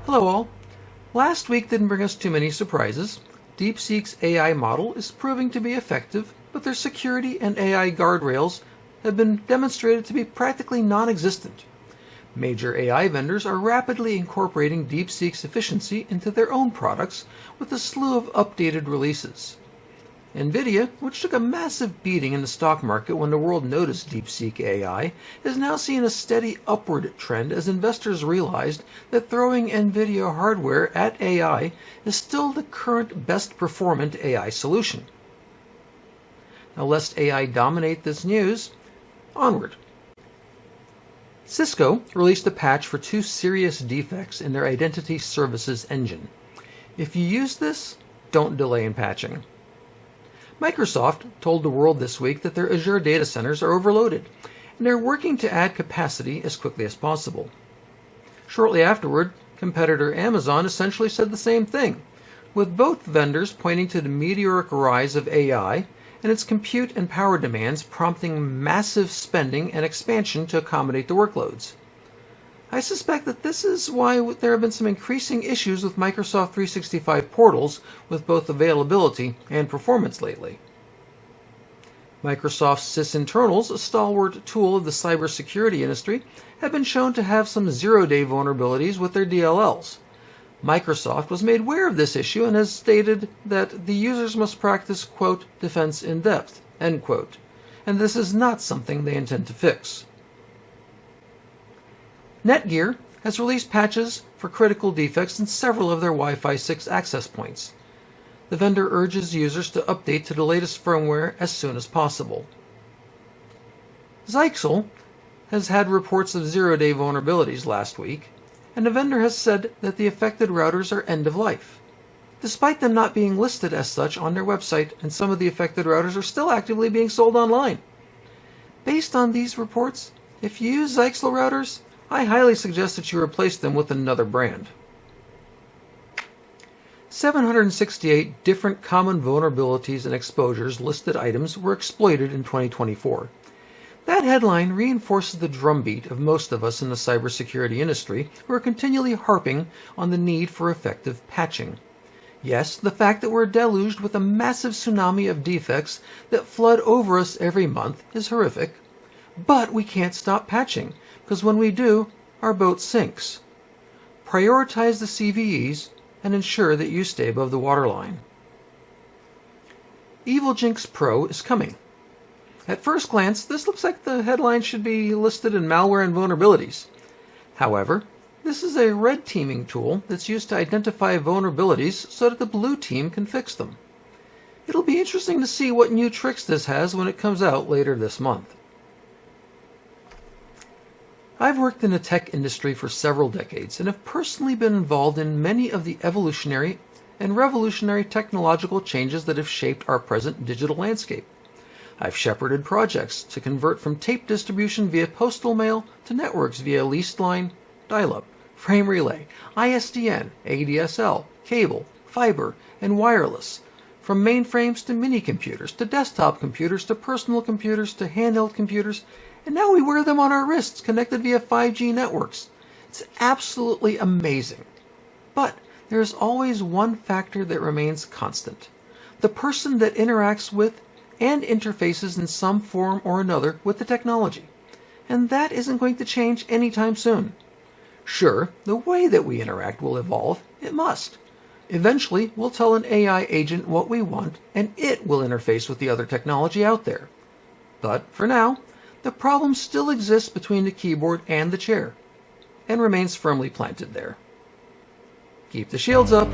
Hello all. Last week didn't bring us too many surprises. DeepSeek's AI model is proving to be effective, but their security and AI guardrails have been demonstrated to be practically non-existent. Major AI vendors are rapidly incorporating DeepSeek's efficiency into their own products with a slew of updated releases. NVIDIA, which took a massive beating in the stock market when the world noticed DeepSeek AI, is now seeing a steady upward trend as investors realized that throwing NVIDIA hardware at AI is still the current best performant AI solution. Now, lest AI dominate this news, onward. Cisco released a patch for 2 serious defects in their identity services engine. If you use this, don't delay in patching. Microsoft told the world this week that their Azure data centers are overloaded, and they're working to add capacity as quickly as possible. Shortly afterward, competitor Amazon essentially said the same thing, with both vendors pointing to the meteoric rise of AI and its compute and power demands prompting massive spending and expansion to accommodate the workloads. I suspect that this is why there have been some increasing issues with Microsoft 365 portals with both availability and performance lately. Microsoft's sysinternals, a stalwart tool of the cybersecurity industry, have been shown to have some zero-day vulnerabilities with their DLLs. Microsoft was made aware of this issue and has stated that the users must practice, quote, defense in depth, end quote, and this is not something they intend to fix. Netgear has released patches for critical defects in several of their Wi-Fi 6 access points. The vendor urges users to update to the latest firmware as soon as possible. Zyxel has had reports of zero-day vulnerabilities last week, and the vendor has said that the affected routers are end-of-life, despite them not being listed as such on their website, and some of the affected routers are still actively being sold online. Based on these reports, if you use Zyxel routers, I highly suggest that you replace them with another brand. 768 different common vulnerabilities and exposures listed items were exploited in 2024. That headline reinforces the drumbeat of most of us in the cybersecurity industry who are continually harping on the need for effective patching. Yes, the fact that we're deluged with a massive tsunami of defects that flood over us every month is horrific, but we can't stop patching, because when we do, our boat sinks. Prioritize the CVEs and ensure that you stay above the waterline. EvilJinx Pro is coming. At first glance, this looks like the headline should be listed in malware and vulnerabilities. However, this is a red teaming tool that's used to identify vulnerabilities so that the blue team can fix them. It'll be interesting to see what new tricks this has when it comes out later this month. I've worked in the tech industry for several decades and have personally been involved in many of the evolutionary and revolutionary technological changes that have shaped our present digital landscape. I've shepherded projects to convert from tape distribution via postal mail to networks via leased line, dial-up, frame relay, ISDN, ADSL, cable, fiber, and wireless, from mainframes to mini-computers to desktop computers to personal computers to handheld computers, and now we wear them on our wrists connected via 5G networks. It's absolutely amazing. But there's always one factor that remains constant: the person that interacts with and interfaces in some form or another with the technology. And that isn't going to change anytime soon. Sure, the way that we interact will evolve. It must. Eventually, we'll tell an AI agent what we want, and it will interface with the other technology out there. But for now, the problem still exists between the keyboard and the chair, and remains firmly planted there. Keep the shields up.